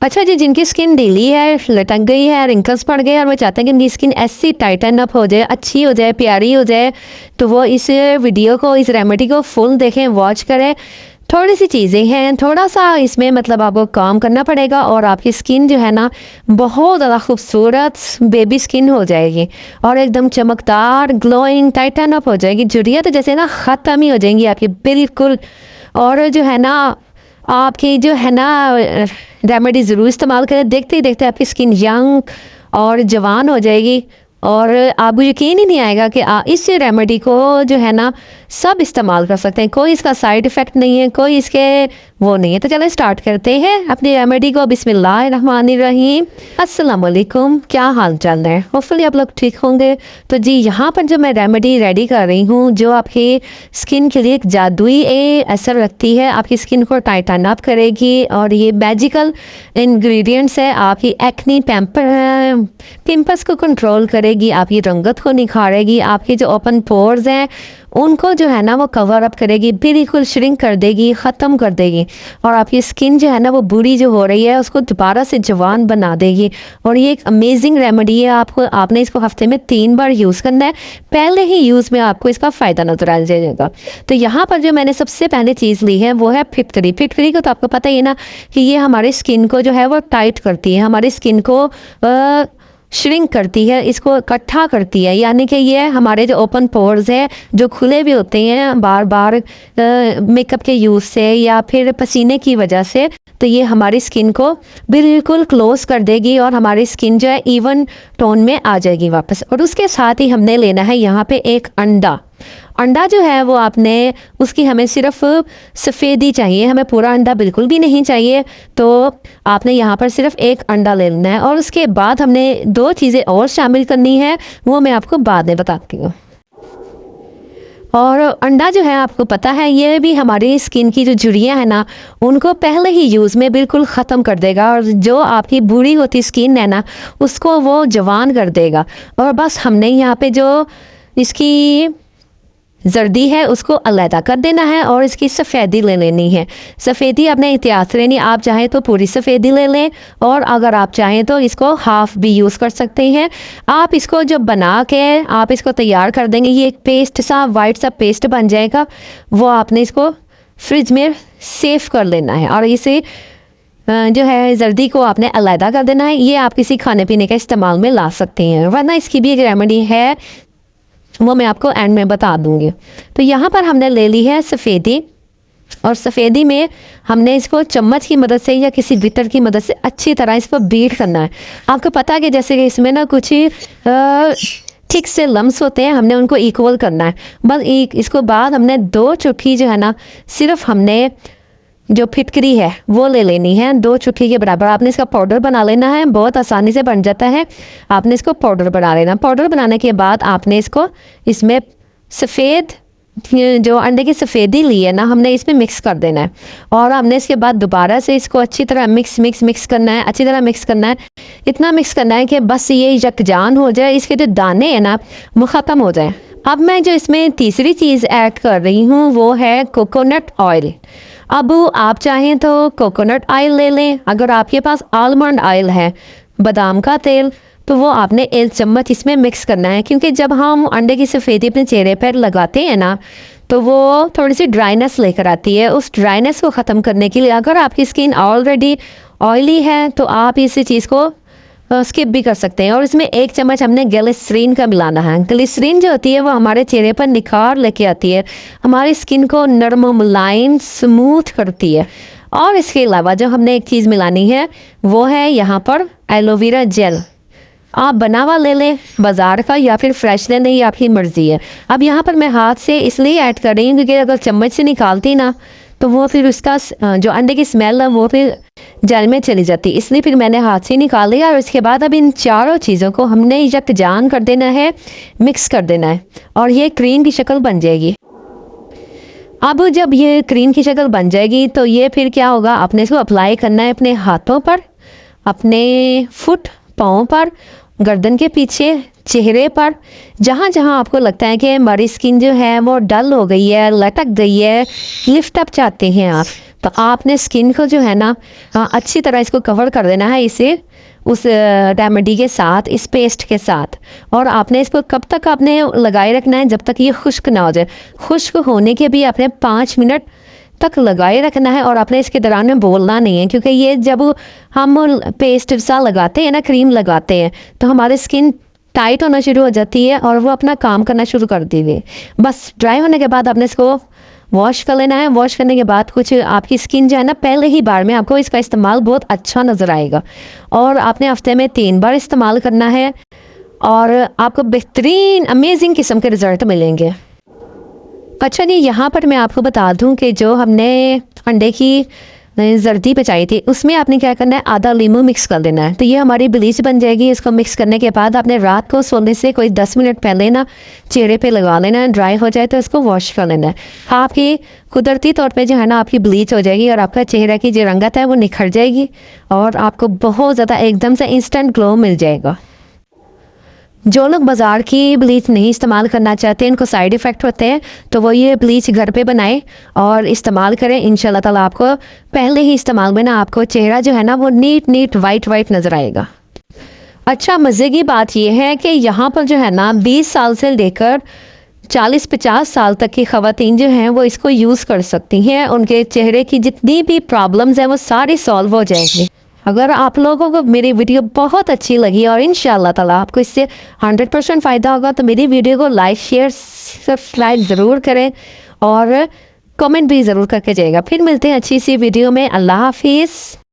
अच्छा जी, जिनकी स्किन ढीली है, लटक गई है, रिंकल्स पड़ गए और वो चाहते हैं कि उनकी स्किन ऐसी टाइटन अप हो जाए, अच्छी हो जाए, प्यारी हो जाए, तो वो इस वीडियो को, इस रेमेडी को फुल देखें, वॉच करें। थोड़ी सी चीज़ें हैं, थोड़ा-सा इसमें मतलब आपको काम करना पड़ेगा और आपकी स्किन जो है ना, बहुत ज़्यादा खूबसूरत बेबी स्किन हो जाएगी और एकदम चमकदार, ग्लोइंग, टाइटन अप हो जाएगी। झुर्रियाँ तो जैसे ना ख़त्म ही हो जाएँगी आपकी बिल्कुल। और जो है ना, आपकी जो है ना रेमेडी ज़रूर इस्तेमाल करें, देखते ही देखते आपकी स्किन यंग और जवान हो जाएगी और आपको यकीन ही नहीं आएगा कि इस रेमेडी को जो है ना सब इस्तेमाल कर सकते हैं, कोई इसका साइड इफ़ेक्ट नहीं है, कोई इसके वो नहीं है। तो चलो स्टार्ट करते हैं अपनी रेमेडी को। बिस्मिल्लाहिर्रहमानिर्रहीम। अस्सलाम वालेकुम, क्या हाल चाल है? होपफुली आप लोग ठीक होंगे। तो जी, यहाँ पर जो मैं रेमेडी रेडी कर रही हूँ, जो आपकी स्किन के लिए एक जादुई असर रखती है, आपकी स्किन को टाइटन अप करेगी और ये मैजिकल इंग्रेडिएंट्स है, आपकी एक्नी पिंपल्स को कंट्रोल करेगी, आपकी रंगत को निखारेगी, आपके जो ओपन पोर्स हैं उनको जो है ना वो कवर अप करेगी, बिल्कुल श्रिंक कर देगी, ख़त्म कर देगी और आपकी स्किन जो है ना वो बुरी जो हो रही है उसको दोबारा से जवान बना देगी। और ये एक अमेजिंग रेमेडी है। आपने इसको हफ्ते में 3 बार यूज़ करना है। पहले ही यूज़ में आपको इसका फ़ायदा नजर आ जाएगा। तो यहाँ पर जो मैंने सबसे पहले चीज़ ली है वो है फिटकरी। फिटकरी को तो आपको पता ही है ना कि ये हमारी स्किन को जो है वो टाइट करती है, हमारी स्किन को श्रिंक करती है, इसको इकट्ठा करती है, यानी कि ये हमारे जो ओपन पोर्स है जो खुले भी होते हैं बार बार मेकअप के यूज़ से या फिर पसीने की वजह से, तो ये हमारी स्किन को बिल्कुल क्लोज कर देगी और हमारी स्किन जो है इवन टोन में आ जाएगी वापस। और उसके साथ ही हमने लेना है यहाँ पे एक अंडा। अंडा जो है वो आपने उसकी हमें सिर्फ सफ़ेदी चाहिए, हमें पूरा अंडा बिल्कुल भी नहीं चाहिए। तो आपने यहाँ पर सिर्फ एक अंडा ले लेना है और उसके बाद हमने 2 चीज़ें और शामिल करनी है, वो मैं आपको बाद में बताती हूँ। और अंडा जो है आपको पता है ये भी हमारी स्किन की जो झुर्रियाँ हैं ना उनको पहले ही यूज़ में बिल्कुल ख़त्म कर देगा और जो आपकी बुरी होती स्किन है ना उसको वो जवान कर देगा। और बस हमने यहाँ पे जो इसकी जर्दी है उसको अलहदा कर देना है और इसकी सफ़ेदी ले लेनी है। सफ़ेदी आपने एहतियात से लेनी, आप चाहें तो पूरी सफ़ेदी ले लें और अगर आप चाहें तो इसको हाफ़ भी यूज़ कर सकते हैं। आप इसको जब बना के आप इसको तैयार कर देंगे, ये एक पेस्ट सा वाइट सा पेस्ट बन जाएगा। वो आपने इसको फ्रिज में सेव कर लेना है और इसे जो है जर्दी को आपने अलहदा कर देना है। ये आप किसी खाने पीने के इस्तेमाल में ला सकते हैं, वरना इसकी भी एक रेमेडी है, वो मैं आपको एंड में बता दूंगी। तो यहाँ पर हमने ले ली है सफ़ेदी और सफ़ेदी में हमने इसको चम्मच की मदद से या किसी बिटर की मदद से अच्छी तरह इसको बीट करना है। आपको पता है कि जैसे कि इसमें ना कुछ ठीक से लम्स होते हैं, हमने उनको इक्वल करना है। बस इसको बाद हमने 2 चुटकी जो है ना सिर्फ हमने जो फिटकरी है वो ले लेनी है, 2 चुटकी के बराबर। आपने इसका पाउडर बना लेना है, बहुत आसानी से बन जाता है। आपने इसको पाउडर बना लेना। पाउडर बनाने के बाद आपने इसको इसमें सफ़ेद जो अंडे की सफ़ेदी ली है ना हमने इसमें मिक्स कर देना है और हमने इसके बाद दोबारा से इसको अच्छी तरह मिक्स करना है, अच्छी तरह मिक्स करना है। इतना मिक्स करना है कि बस ये यकजान हो जाए, इसके जो दाने हैं ना वो ख़त्म हो जाए। अब मैं जो इसमें तीसरी चीज़ ऐड कर रही हूँ वो है कोकोनट ऑयल। अब आप चाहें तो कोकोनट ऑयल ले लें, अगर आपके पास आलमंड ऑयल है, बादाम का तेल, तो वो आपने 1 चम्मच इसमें मिक्स करना है। क्योंकि जब हम अंडे की सफ़ेदी अपने चेहरे पर लगाते हैं ना तो वो थोड़ी सी ड्राइनेस लेकर आती है। उस ड्राइनेस को ख़त्म करने के लिए अगर आपकी स्किन ऑलरेडी ऑयली है तो आप इसी चीज़ को स्किप भी कर सकते हैं। और इसमें 1 चम्मच हमने ग्लिसरीन का मिलाना है। ग्लिसरीन जो होती है वो हमारे चेहरे पर निखार लेके आती है, हमारी स्किन को नरम मुलायम स्मूथ करती है। और इसके अलावा जो हमने एक चीज़ मिलानी है वो है यहाँ पर एलोवेरा जेल। आप बना हुआ ले लें बाज़ार का या फिर फ्रेश ले लें, ये आपकी मर्ज़ी है। अब यहाँ पर मैं हाथ से इसलिए ऐड कर रही हूँ क्योंकि अगर चम्मच से निकालती ना तो वो फिर उसका जो अंडे की स्मेल है वो फिर जेल में चली जाती, इसलिए फिर मैंने हाथ से निकाल लिया। और इसके बाद अब इन चारों चीज़ों को हमने यकजान कर देना है, मिक्स कर देना है और ये क्रीम की शक्ल बन जाएगी। अब जब ये क्रीम की शक्ल बन जाएगी तो ये फिर क्या होगा, आपने इसको अप्लाई करना है अपने हाथों पर, अपने फुट पाँव पर, गर्दन के पीछे, चेहरे पर, जहाँ जहाँ आपको लगता है कि हमारी स्किन जो है वो डल हो गई है, लटक गई है, लिफ्ट अप चाहते हैं आप, तो आपने स्किन को जो है ना अच्छी तरह इसको कवर कर देना है इसे उस रेमेडी के साथ, इस पेस्ट के साथ। और आपने इसको कब तक आपने लगाए रखना है, जब तक ये खुश्क ना हो जाए। खुश्क होने के भी आपने 5 मिनट तक लगाए रखना है और आपने इसके दौरान में बोलना नहीं है, क्योंकि ये जब हम पेस्ट सा लगाते हैं ना, क्रीम लगाते हैं, तो हमारी स्किन टाइट होना शुरू हो जाती है और वो अपना काम करना शुरू कर देती है। बस ड्राई होने के बाद आपने इसको वॉश कर लेना है। वॉश करने के बाद कुछ आपकी स्किन जो है ना, पहले ही बार में आपको इसका इस्तेमाल बहुत अच्छा नज़र आएगा और आपने हफ्ते में 3 बार इस्तेमाल करना है और आपको बेहतरीन अमेजिंग किस्म के रिज़ल्ट मिलेंगे। अच्छा जी, यहाँ पर मैं आपको बता दूँ कि जो हमने अंडे की जर्दी बचाई थी, उसमें आपने क्या करना है, आधा लीमू मिक्स कर देना है। तो ये हमारी ब्लीच बन जाएगी। इसको मिक्स करने के बाद आपने रात को सोने से कोई 10 मिनट पहले ना चेहरे पे लगा लेना है। ड्राई हो जाए तो इसको वॉश कर लेना है। आपकी कुदरती तौर पे जो है ना आपकी ब्लीच हो जाएगी और आपका चेहरा की जो रंगत है वो निखर जाएगी और आपको बहुत ज़्यादा एकदम से इंस्टेंट ग्लो मिल जाएगा। जो लोग बाज़ार की ब्लीच नहीं इस्तेमाल करना चाहते, इनको साइड इफ़ेक्ट होते हैं, तो वो ये ब्लीच घर पे बनाएं और इस्तेमाल करें। इंशाल्लाह ताला आपको पहले ही इस्तेमाल में ना आपको चेहरा जो है ना वो नीट वाइट नज़र आएगा। अच्छा, मज़े की बात यह है कि यहाँ पर जो है ना 20 साल से लेकर 40-50 साल तक की ख़वातीन जो हैं वो इसको यूज़ कर सकती हैं। उनके चेहरे की जितनी भी प्रॉब्लम्स हैं वो सारी सॉल्व हो जाएंगी। अगर आप लोगों को मेरी वीडियो बहुत अच्छी लगी और इंशाल्लाह ताला आपको इससे 100% फ़ायदा होगा, तो मेरी वीडियो को लाइक शेयर सब्सक्राइब ज़रूर करें और कमेंट भी ज़रूर करके जाइएगा। फिर मिलते हैं अच्छी सी वीडियो में। अल्लाह हाफिज़।